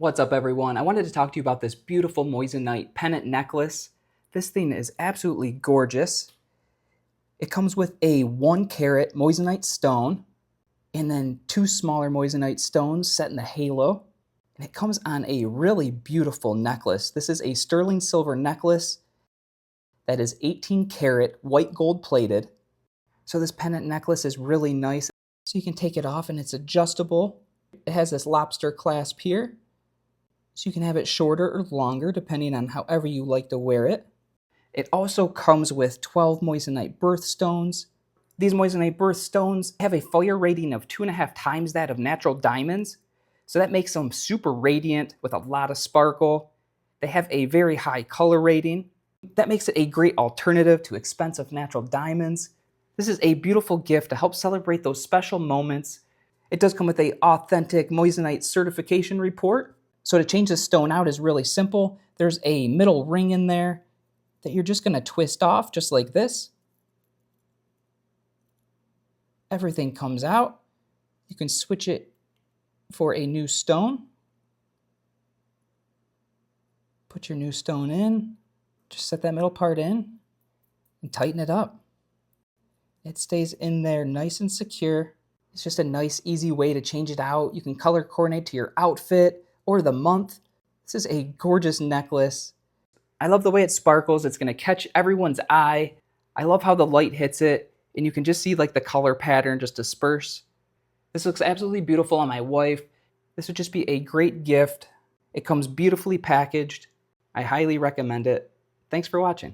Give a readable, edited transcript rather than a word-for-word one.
What's up, everyone? I wanted to talk to you about this beautiful Moissanite pendant necklace. This thing is absolutely gorgeous. It comes with a 1-carat Moissanite stone and then 2 smaller Moissanite stones set in the halo. And it comes on a really beautiful necklace. This is a sterling silver necklace that is 18-carat white gold plated. So this pendant necklace is really nice. So you can take it off and it's adjustable. It has this lobster clasp here. So you can have it shorter or longer depending on however you like to wear it. It also comes with 12 Moissanite birthstones. These Moissanite birthstones have a fire rating of 2.5 times that of natural diamonds. So that makes them super radiant with a lot of sparkle. They have a very high color rating. That makes it a great alternative to expensive natural diamonds. This is a beautiful gift to help celebrate those special moments. It does come with an authentic Moissanite certification report. So to change this stone out is really simple. There's a middle ring in there that you're just going to twist off just like this. Everything comes out. You can switch it for a new stone. Put your new stone in. Just set that middle part in and tighten it up. It stays in there nice and secure. It's just a nice, easy way to change it out. You can color coordinate to your outfit or the month. This is a gorgeous necklace. I love the way it sparkles. It's going to catch everyone's eye. I love how the light hits it, and you can just see like the color pattern just disperse. This looks absolutely beautiful on my wife. This would just be a great gift. It comes beautifully packaged. I highly recommend it. Thanks for watching.